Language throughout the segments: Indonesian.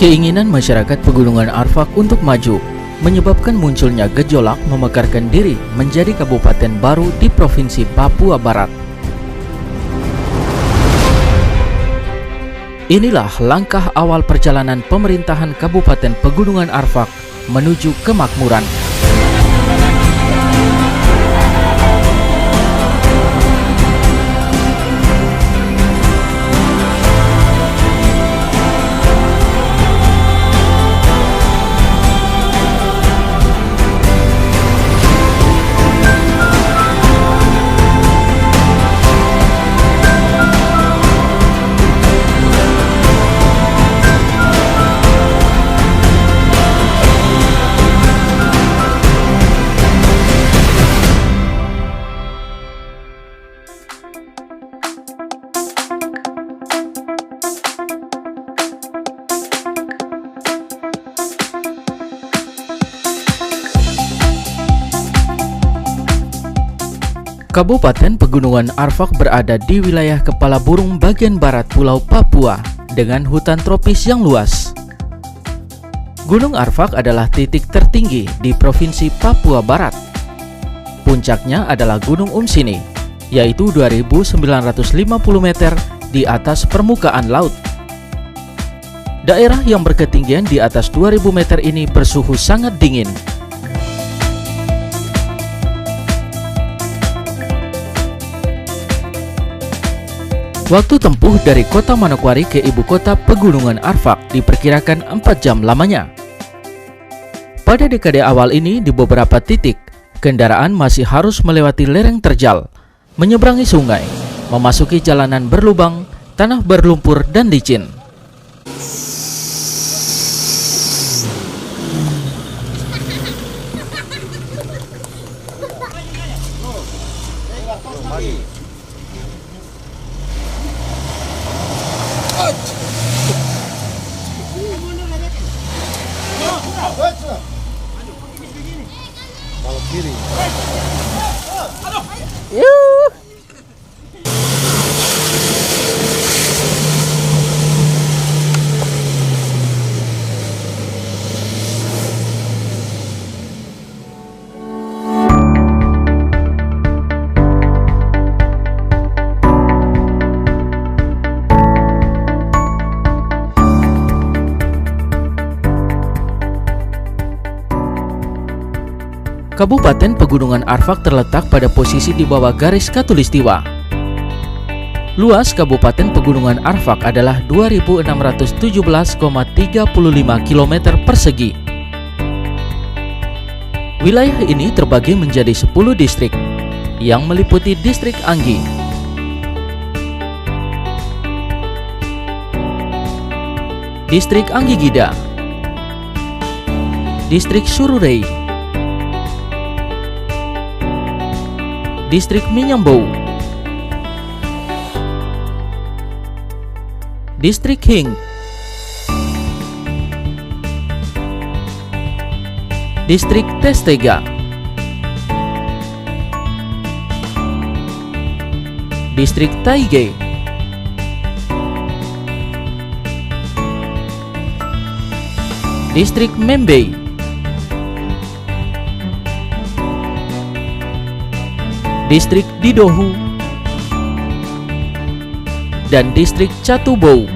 Keinginan masyarakat Pegunungan Arfak untuk maju menyebabkan munculnya gejolak memekarkan diri menjadi kabupaten baru di Provinsi Papua Barat. Inilah langkah awal perjalanan pemerintahan Kabupaten Pegunungan Arfak menuju kemakmuran. Kabupaten Pegunungan Arfak berada di wilayah kepala burung bagian barat Pulau Papua dengan hutan tropis yang luas. Gunung Arfak adalah titik tertinggi di Provinsi Papua Barat. Puncaknya adalah Gunung Umsini, yaitu 2.950 meter di atas permukaan laut. Daerah yang berketinggian di atas 2.000 meter ini bersuhu sangat dingin. Waktu tempuh dari kota Manokwari ke ibu kota Pegunungan Arfak diperkirakan 4 jam lamanya. Pada dekade awal ini di beberapa titik, kendaraan masih harus melewati lereng terjal, menyeberangi sungai, memasuki jalanan berlubang, tanah berlumpur dan licin. Kabupaten Pegunungan Arfak terletak pada posisi di bawah garis khatulistiwa. Luas Kabupaten Pegunungan Arfak adalah 2.617,35 km persegi. Wilayah ini terbagi menjadi 10 distrik yang meliputi Distrik Anggi, Distrik Anggigida, Distrik Sururei, Distrik Minyambau, Distrik Hing, Distrik Testega, Distrik Taige, Distrik Membei, Distrik Didohu, dan Distrik Catubou.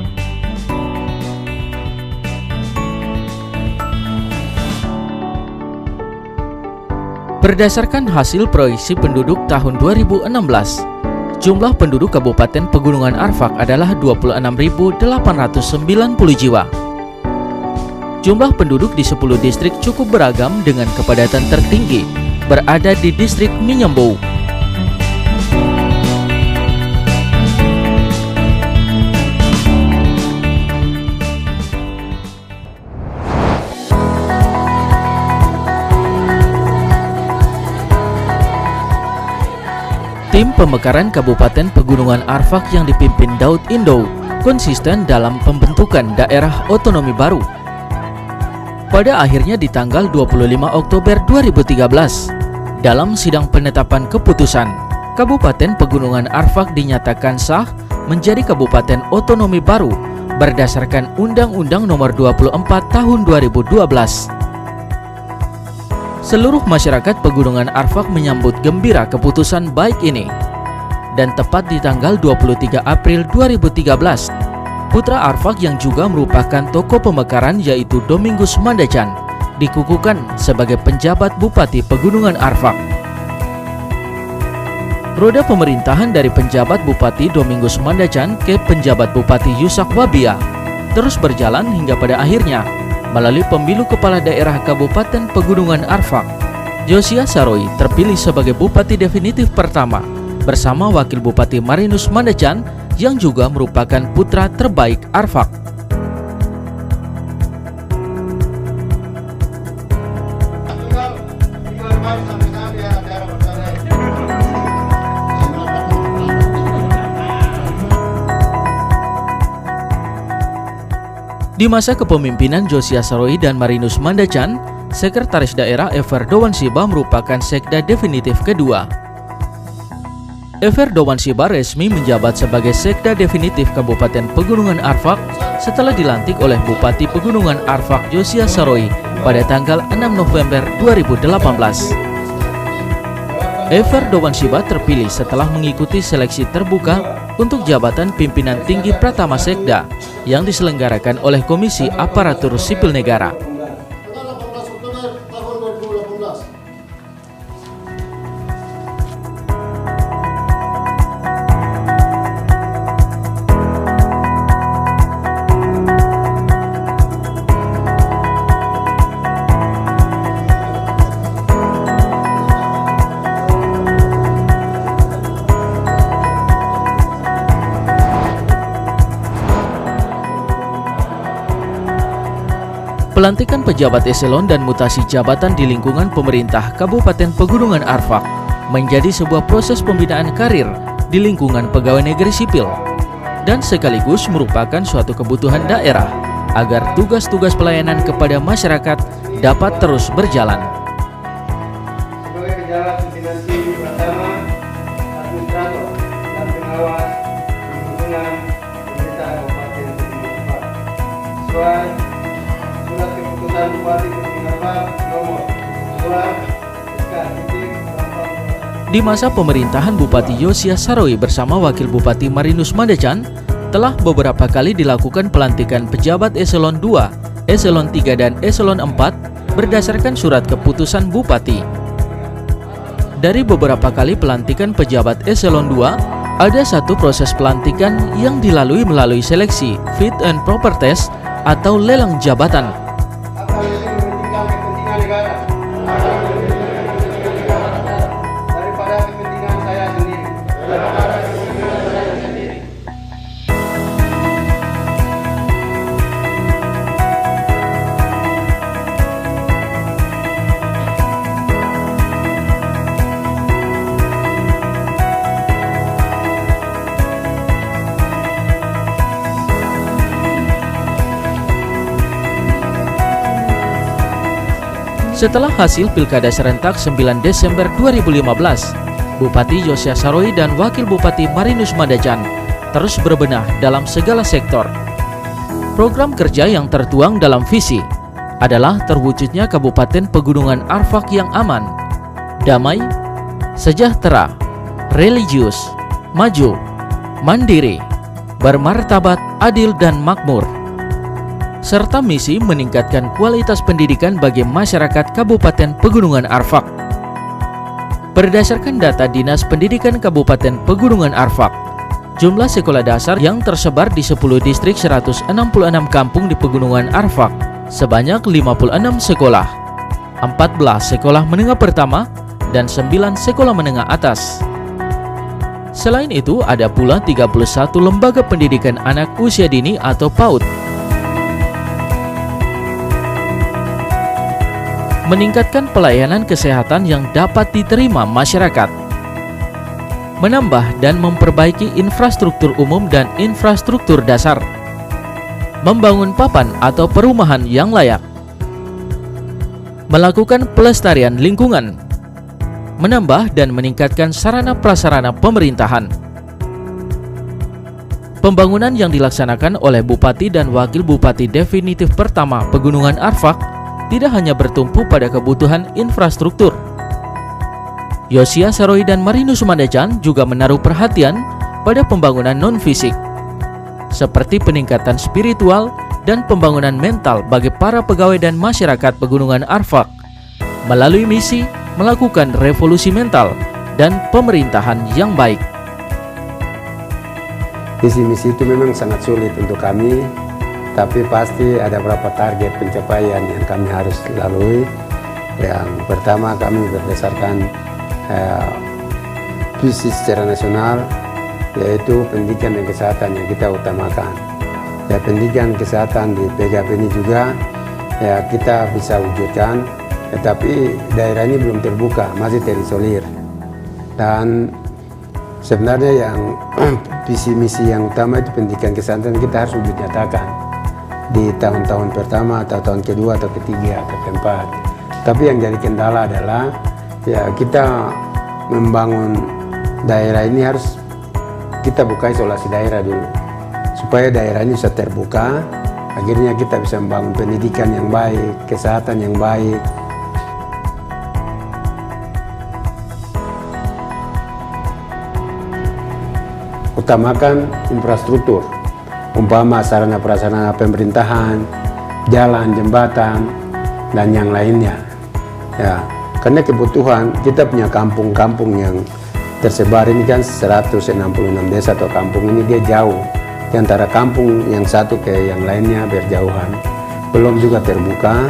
Berdasarkan hasil proyeksi penduduk tahun 2016, jumlah penduduk Kabupaten Pegunungan Arfak adalah 26.890 jiwa. Jumlah penduduk di 10 distrik cukup beragam dengan kepadatan tertinggi berada di Distrik Minyambau. Tim pemekaran Kabupaten Pegunungan Arfak yang dipimpin Daud Indo konsisten dalam pembentukan daerah otonomi baru. Pada akhirnya di tanggal 25 Oktober 2013, dalam sidang penetapan keputusan, Kabupaten Pegunungan Arfak dinyatakan sah menjadi kabupaten otonomi baru berdasarkan Undang-Undang Nomor 24 Tahun 2012. Seluruh masyarakat Pegunungan Arfak menyambut gembira keputusan baik ini. Dan tepat di tanggal 23 April 2013, putra Arfak yang juga merupakan tokoh pemekaran yaitu Domingus Mandacan dikukuhkan sebagai penjabat Bupati Pegunungan Arfak. Roda pemerintahan dari penjabat Bupati Domingus Mandacan ke penjabat Bupati Yusak Wabia terus berjalan hingga pada akhirnya melalui pemilu kepala daerah Kabupaten Pegunungan Arfak, Josiah Saroy terpilih sebagai Bupati definitif pertama bersama Wakil Bupati Marinus Mandacan yang juga merupakan putra terbaik Arfak. Di masa kepemimpinan Josiah Saroy dan Marinus Mandacan, Sekretaris Daerah Ever Dowansiba merupakan sekda definitif kedua. Ever Dowansiba resmi menjabat sebagai sekda definitif Kabupaten Pegunungan Arfak setelah dilantik oleh Bupati Pegunungan Arfak Josiah Saroy pada tanggal 6 November 2018. Ever Dowansiba terpilih setelah mengikuti seleksi terbuka untuk jabatan pimpinan tinggi Pratama Sekda yang diselenggarakan oleh Komisi Aparatur Sipil Negara. Pelantikan pejabat eselon dan mutasi jabatan di lingkungan pemerintah Kabupaten Pegunungan Arfak menjadi sebuah proses pembinaan karir di lingkungan pegawai negeri sipil dan sekaligus merupakan suatu kebutuhan daerah agar tugas-tugas pelayanan kepada masyarakat dapat terus berjalan. Sebagai pejabat pimpinan tinggi pertama, administrator dan pengawas di lingkungan pemerintah Kabupaten Pegunungan Arfak, sesuai Surat Keputusan Bupati Pegunungan Arfak nomor 2 SK. Di masa pemerintahan Bupati Josiah Saroy bersama Wakil Bupati Marinus Mandacan, telah beberapa kali dilakukan pelantikan pejabat eselon 2, eselon 3 dan eselon 4 berdasarkan surat keputusan Bupati. Dari beberapa kali pelantikan pejabat eselon 2, ada satu proses pelantikan yang dilalui melalui seleksi fit and proper test atau lelang jabatan. Setelah hasil Pilkada serentak 9 Desember 2015, Bupati Josiah Saroy dan Wakil Bupati Marinus Mandacan terus berbenah dalam segala sektor. Program kerja yang tertuang dalam visi adalah terwujudnya Kabupaten Pegunungan Arfak yang aman, damai, sejahtera, religius, maju, mandiri, bermartabat, adil dan makmur, serta misi meningkatkan kualitas pendidikan bagi masyarakat Kabupaten Pegunungan Arfak. Berdasarkan data Dinas Pendidikan Kabupaten Pegunungan Arfak, jumlah sekolah dasar yang tersebar di 10 distrik 166 kampung di Pegunungan Arfak sebanyak 56 sekolah, 14 sekolah menengah pertama, dan 9 sekolah menengah atas. Selain itu, ada pula 31 lembaga pendidikan anak usia dini atau PAUD. Meningkatkan pelayanan kesehatan yang dapat diterima masyarakat, menambah dan memperbaiki infrastruktur umum dan infrastruktur dasar, membangun papan atau perumahan yang layak, melakukan pelestarian lingkungan, menambah dan meningkatkan sarana prasarana pemerintahan. Pembangunan yang dilaksanakan oleh Bupati dan Wakil Bupati definitif pertama Pegunungan Arfak tidak hanya bertumpu pada kebutuhan infrastruktur. Yosia Saroy dan Marinus Mandacan juga menaruh perhatian pada pembangunan non-fisik, seperti peningkatan spiritual dan pembangunan mental bagi para pegawai dan masyarakat Pegunungan Arfak, melalui misi melakukan revolusi mental dan pemerintahan yang baik. Visi misi itu memang sangat sulit untuk kami, tapi pasti ada beberapa target pencapaian yang kami harus lalui. Yang pertama, kami berdasarkan visi secara nasional, yaitu pendidikan dan kesehatan yang kita utamakan. Ya, pendidikan kesehatan di PGP ini juga ya kita bisa wujudkan, tetapi daerah ini belum terbuka, masih terisolir. Dan sebenarnya yang visi misi yang utama itu pendidikan kesehatan kita harus wujud nyatakan di tahun-tahun pertama atau tahun kedua atau ketiga atau keempat. Tapi yang jadi kendala adalah ya kita membangun daerah ini harus kita buka isolasi daerah dulu supaya daerah ini bisa terbuka, akhirnya kita bisa membangun pendidikan yang baik, kesehatan yang baik. Utamakan infrastruktur, umpama sarana prasarana pemerintahan, jalan, jembatan, dan yang lainnya. Ya, karena kebutuhan kita punya kampung-kampung yang tersebar ini kan 166 desa atau kampung ini dia jauh. Di antara kampung yang satu ke yang lainnya berjauhan, belum juga terbuka,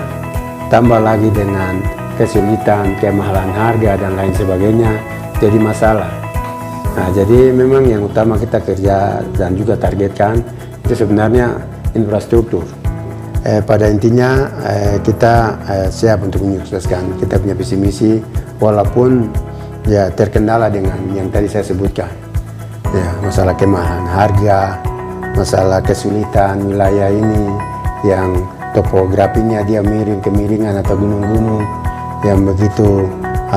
tambah lagi dengan kesulitan, kemahalan harga dan lain sebagainya, jadi masalah. Nah, jadi memang yang utama kita kerja dan juga targetkan itu sebenarnya infrastruktur. Pada intinya kita siap untuk menyukseskan kita punya visi misi, walaupun ya terkendala dengan yang tadi saya sebutkan. Ya, masalah kemahalan harga, masalah kesulitan wilayah ini yang topografinya dia miring kemiringan atau gunung-gunung yang begitu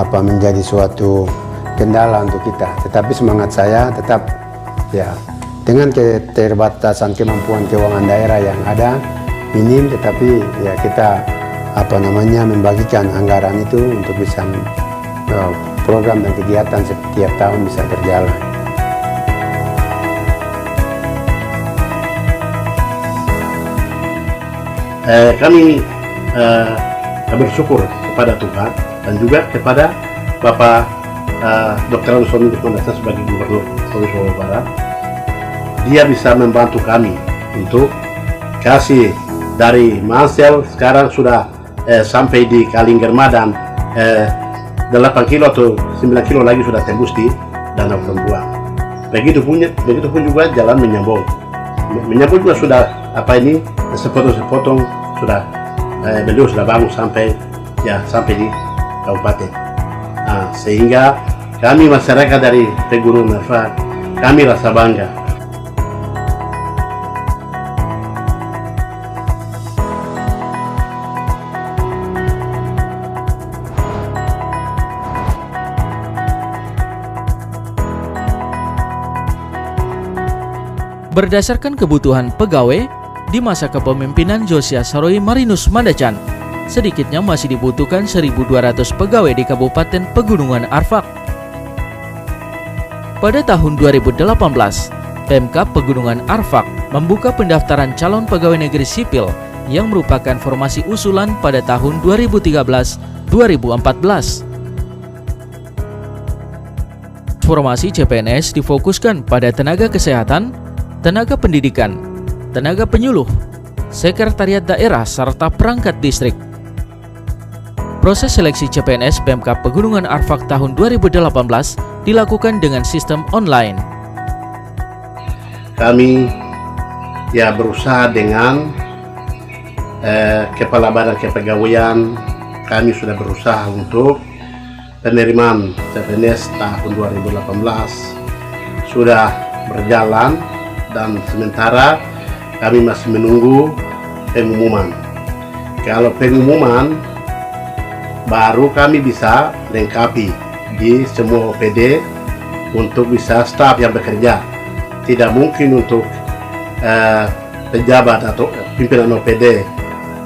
menjadi suatu kendala untuk kita. Tetapi semangat saya tetap ya dengan keterbatasan kemampuan keuangan daerah yang ada minim, tetapi ya kita membagikan anggaran itu untuk bisa program dan kegiatan setiap tahun bisa berjalan. Kami bersyukur kepada Tuhan dan juga kepada Bapak Dr. Anusoni Mandacan sebagai Gubernur Provinsi Papua Barat. Dia bisa membantu kami untuk kasih dari Mansel sekarang sudah sampai di Kalinggerma dan 8 kilo atau 9 kilo lagi sudah tembus di Danau Perempuan. Begitupun juga jalan Menyambung. Menyambung juga sudah sepotong-sepotong sudah beliau sudah bangun sampai di kabupaten. Sehingga kami masyarakat dari Pegunungan Arfak, kami rasa bangga. Berdasarkan kebutuhan pegawai, di masa kepemimpinan Yosia Saroy Marinus Mandacan, sedikitnya masih dibutuhkan 1.200 pegawai di Kabupaten Pegunungan Arfak. Pada tahun 2018, Pemkab Pegunungan Arfak membuka pendaftaran calon pegawai negeri sipil yang merupakan formasi usulan pada tahun 2013-2014. Formasi CPNS difokuskan pada tenaga kesehatan, tenaga pendidikan, tenaga penyuluh, sekretariat daerah, serta perangkat distrik. Proses seleksi CPNS Pemkab Pegunungan Arfak tahun 2018 dilakukan dengan sistem online. Kami berusaha dengan Kepala Badan Kepegawaian, kami sudah berusaha untuk penerimaan CPNS tahun 2018 sudah berjalan, dan sementara kami masih menunggu pengumuman. Kalau pengumuman baru kami bisa lengkapi di semua OPD untuk bisa staf yang bekerja. Tidak mungkin untuk pejabat atau pimpinan OPD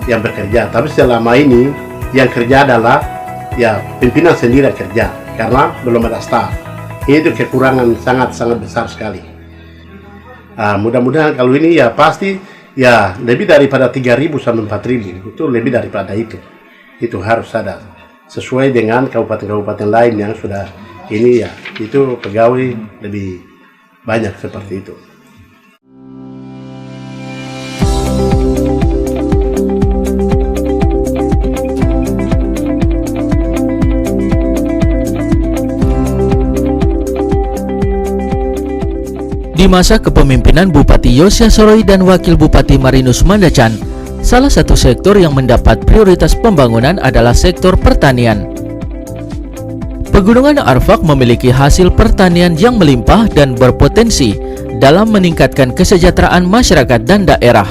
yang bekerja, tapi selama ini yang kerja adalah ya pimpinan sendiri yang kerja karena belum ada staf. Itu kekurangan sangat besar sekali. Mudah-mudahan kalau ini ya pasti ya lebih daripada 3.000 sampai 4.000, itu lebih daripada itu harus ada sesuai dengan kabupaten-kabupaten lain yang sudah ini ya itu pegawai lebih banyak seperti itu. Di masa kepemimpinan Bupati Yosia Soroy dan Wakil Bupati Marinus Mandacan, salah satu sektor yang mendapat prioritas pembangunan adalah sektor pertanian. Pegunungan Arfak memiliki hasil pertanian yang melimpah dan berpotensi dalam meningkatkan kesejahteraan masyarakat dan daerah.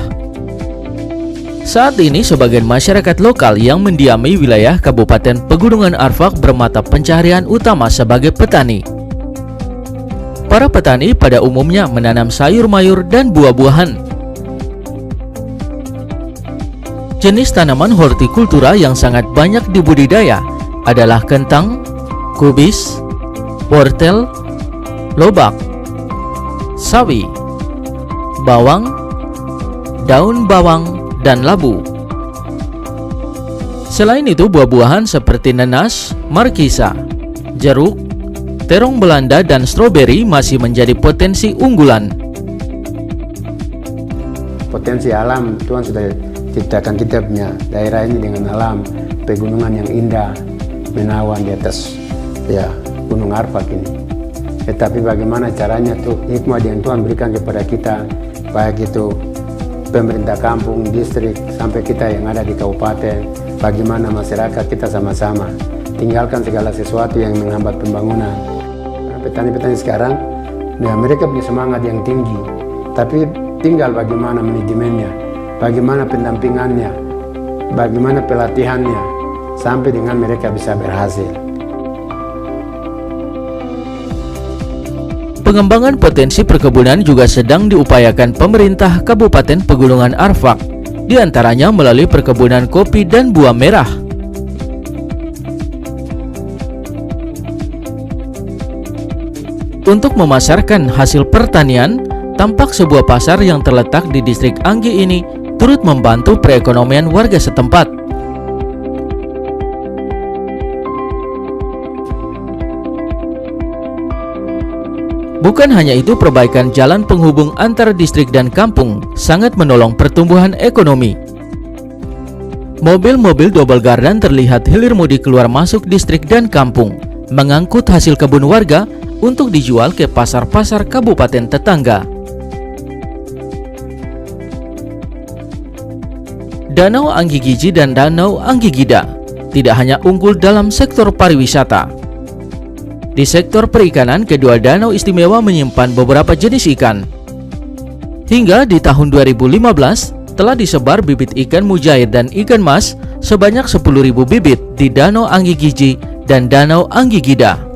Saat ini sebagian masyarakat lokal yang mendiami wilayah Kabupaten Pegunungan Arfak bermata pencaharian utama sebagai petani. Para petani pada umumnya menanam sayur mayur dan buah-buahan. Jenis tanaman hortikultura yang sangat banyak dibudidaya adalah kentang, kubis, wortel, lobak, sawi, bawang, daun bawang, dan labu. Selain itu, buah-buahan seperti nanas, markisa, jeruk, terong Belanda, dan stroberi masih menjadi potensi unggulan. Potensi alam, Tuhan sudah ciptakan kita punya daerah ini dengan alam pegunungan yang indah, menawan di atas ya Gunung Arfak ini. Tetapi bagaimana caranya tuh hikmah yang Tuhan berikan kepada kita, baik itu pemerintah kampung, distrik, sampai kita yang ada di kabupaten, bagaimana masyarakat kita sama-sama tinggalkan segala sesuatu yang menghambat pembangunan. Petani-petani sekarang, ya mereka punya semangat yang tinggi, tapi tinggal bagaimana manajemennya, bagaimana pendampingannya, bagaimana pelatihannya, sampai dengan mereka bisa berhasil. Pengembangan potensi perkebunan juga sedang diupayakan pemerintah Kabupaten Pegunungan Arfak, diantaranya melalui perkebunan kopi dan buah merah. Untuk memasarkan hasil pertanian, tampak sebuah pasar yang terletak di distrik Anggi ini turut membantu perekonomian warga setempat. Bukan hanya itu, perbaikan jalan penghubung antar distrik dan kampung sangat menolong pertumbuhan ekonomi. Mobil-mobil double gardan terlihat hilir mudik keluar masuk distrik dan kampung, mengangkut hasil kebun warga untuk dijual ke pasar-pasar kabupaten tetangga. Danau Anggi Giji dan Danau Anggi Gida tidak hanya unggul dalam sektor pariwisata. Di sektor perikanan, kedua danau istimewa menyimpan beberapa jenis ikan. Hingga di tahun 2015, telah disebar bibit ikan mujair dan ikan mas sebanyak 10.000 bibit di Danau Anggi Giji dan Danau Anggi Gida.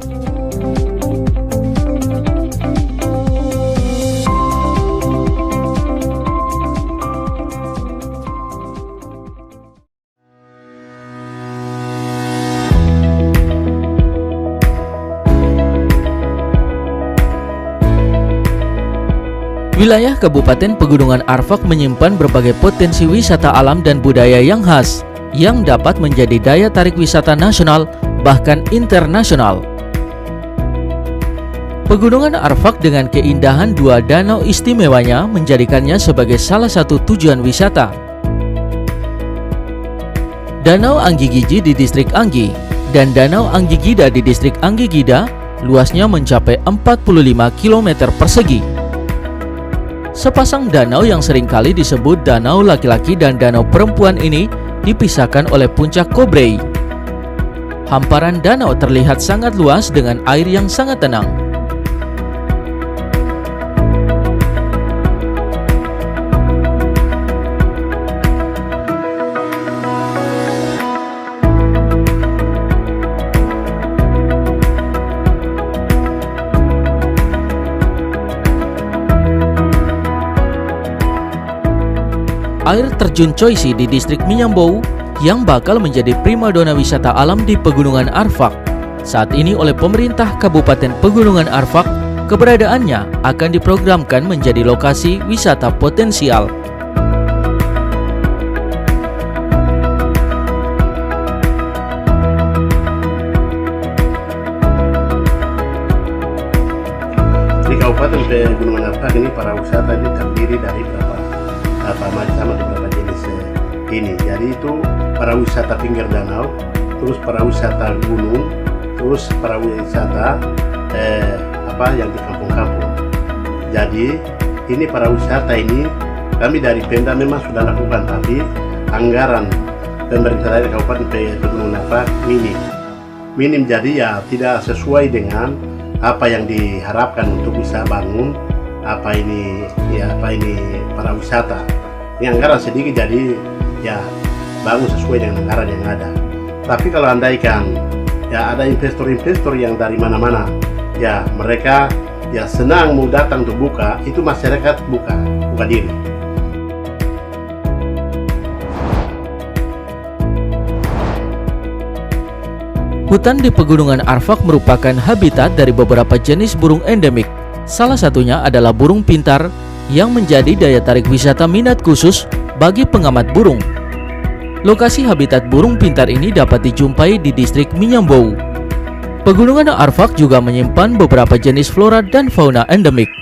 Wilayah Kabupaten Pegunungan Arfak menyimpan berbagai potensi wisata alam dan budaya yang khas, yang dapat menjadi daya tarik wisata nasional bahkan internasional. Pegunungan Arfak dengan keindahan dua danau istimewanya menjadikannya sebagai salah satu tujuan wisata. Danau Anggi Giji di distrik Anggi dan Danau Anggi Gida di distrik Anggi Gida luasnya mencapai 45 km persegi. Sepasang danau yang seringkali disebut danau laki-laki dan danau perempuan ini dipisahkan oleh puncak Kobrei. Hamparan danau terlihat sangat luas dengan air yang sangat tenang. air terjun Choisi di distrik Minyambou yang bakal menjadi primadona wisata alam di Pegunungan Arfak. Saat ini oleh pemerintah Kabupaten Pegunungan Arfak, keberadaannya akan diprogramkan menjadi lokasi wisata potensial. Di Kabupaten Pegunungan Arfak ini para wisata ini terdiri dari beberapa macam atau beberapa jenis ini. Jadi itu para wisata pinggir danau, terus para wisata gunung, terus para wisata yang di kampung-kampung. Jadi ini para wisata ini kami dari Pemda memang sudah lakukan, tapi anggaran pemerintah daerah Kabupaten Pegunungan Arfak minim, jadi ya tidak sesuai dengan apa yang diharapkan untuk bisa bangun apa ini para wisata. Ini anggaran sedikit, jadi ya bangun sesuai dengan anggaran yang ada. Tapi kalau andaikan ya ada investor-investor yang dari mana-mana, ya mereka ya senang mau datang untuk buka, itu masyarakat buka diri. Hutan di Pegunungan Arfak merupakan habitat dari beberapa jenis burung endemik. Salah satunya adalah burung pintar yang menjadi daya tarik wisata minat khusus bagi pengamat burung. Lokasi habitat burung pintar ini dapat dijumpai di distrik Minyambou. Pegunungan Arfak juga menyimpan beberapa jenis flora dan fauna endemik.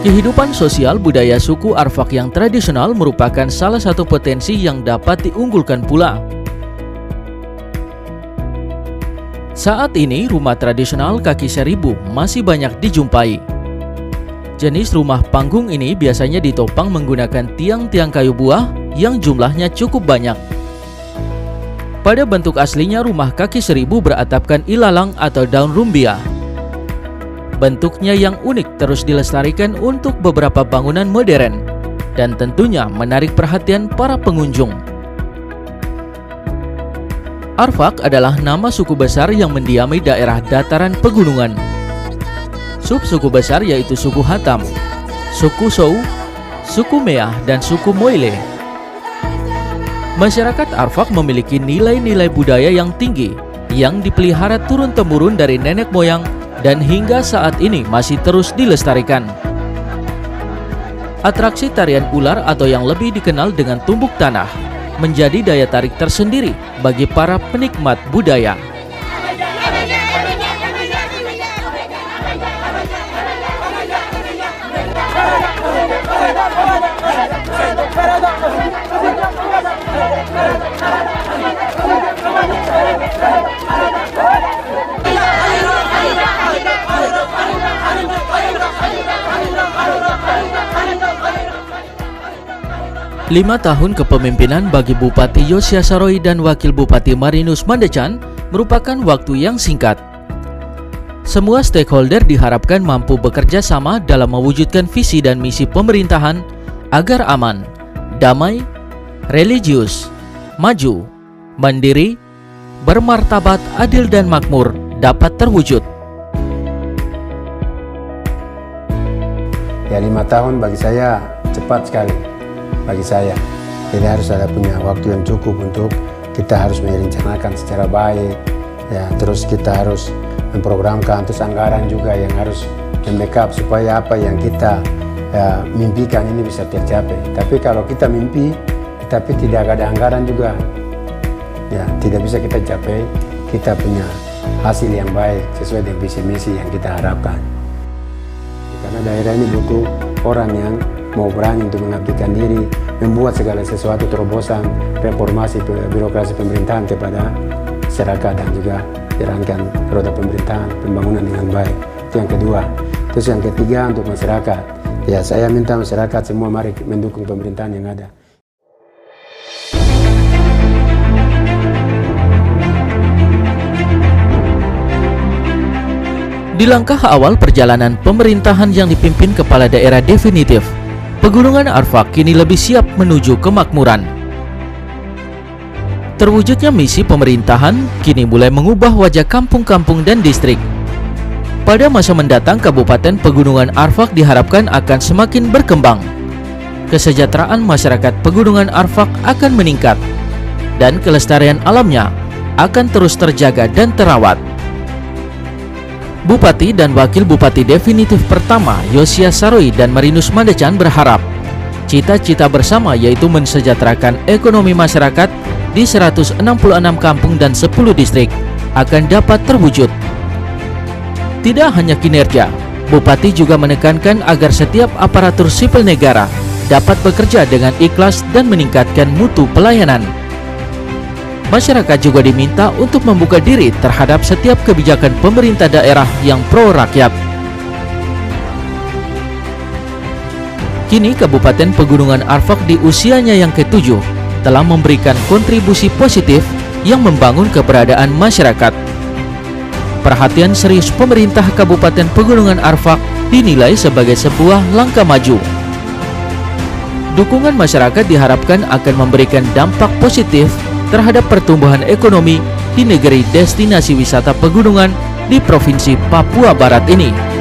Kehidupan sosial budaya suku Arfak yang tradisional merupakan salah satu potensi yang dapat diunggulkan pula. Saat ini, rumah tradisional kaki seribu masih banyak dijumpai. Jenis rumah panggung ini biasanya ditopang menggunakan tiang-tiang kayu buah yang jumlahnya cukup banyak. Pada bentuk aslinya, rumah kaki seribu beratapkan ilalang atau daun rumbia. Bentuknya yang unik terus dilestarikan untuk beberapa bangunan modern dan tentunya menarik perhatian para pengunjung. Arfak adalah nama suku besar yang mendiami daerah dataran pegunungan. Sub-suku besar yaitu suku Hatam, suku Sou, suku Meah, dan suku Moile. Masyarakat Arfak memiliki nilai-nilai budaya yang tinggi yang dipelihara turun-temurun dari nenek moyang dan hingga saat ini masih terus dilestarikan. Atraksi tarian ular atau yang lebih dikenal dengan tumbuk tanah menjadi daya tarik tersendiri bagi para penikmat budaya. Lima tahun kepemimpinan bagi Bupati Yosia Saroy dan Wakil Bupati Marinus Mandecan merupakan waktu yang singkat. Semua stakeholder diharapkan mampu bekerja sama dalam mewujudkan visi dan misi pemerintahan agar aman, damai, religius, maju, mandiri, bermartabat, adil dan makmur dapat terwujud. Ya 5 tahun bagi saya cepat sekali. Bagi saya, jadi harus ada punya waktu yang cukup untuk kita harus merencanakan secara baik, ya. Terus kita harus memprogramkan, terus anggaran juga yang harus membackup supaya apa yang kita mimpikan ini bisa tercapai. Tapi kalau kita mimpi, tapi tidak ada anggaran juga, ya tidak bisa kita capai. Kita punya hasil yang baik sesuai dengan visi misi yang kita harapkan. Karena daerah ini butuh orang yang mau berani untuk mengabdikan diri, membuat segala sesuatu terobosan, reformasi birokrasi pemerintahan kepada masyarakat dan juga jalankan roda pemerintahan, pembangunan dengan baik. Itu yang kedua. Terus yang ketiga untuk masyarakat. Ya, saya minta masyarakat semua mari mendukung pemerintahan yang ada. Di langkah awal perjalanan pemerintahan yang dipimpin kepala daerah definitif, Pegunungan Arfak kini lebih siap menuju kemakmuran. Terwujudnya misi pemerintahan kini mulai mengubah wajah kampung-kampung dan distrik. Pada masa mendatang, Kabupaten Pegunungan Arfak diharapkan akan semakin berkembang. Kesejahteraan masyarakat Pegunungan Arfak akan meningkat, dan kelestarian alamnya akan terus terjaga dan terawat. Bupati dan Wakil Bupati definitif pertama Yosia Saroi dan Marinus Mandecan berharap cita-cita bersama yaitu mensejahterakan ekonomi masyarakat di 166 kampung dan 10 distrik akan dapat terwujud. Tidak hanya kinerja, Bupati juga menekankan agar setiap aparatur sipil negara dapat bekerja dengan ikhlas dan meningkatkan mutu pelayanan. Masyarakat juga diminta untuk membuka diri terhadap setiap kebijakan pemerintah daerah yang pro rakyat. Kini Kabupaten Pegunungan Arfak di usianya yang ke-7 telah memberikan kontribusi positif yang membangun keberadaan masyarakat. Perhatian serius pemerintah Kabupaten Pegunungan Arfak dinilai sebagai sebuah langkah maju. Dukungan masyarakat diharapkan akan memberikan dampak positif terhadap pertumbuhan ekonomi di negeri destinasi wisata pegunungan di Provinsi Papua Barat ini.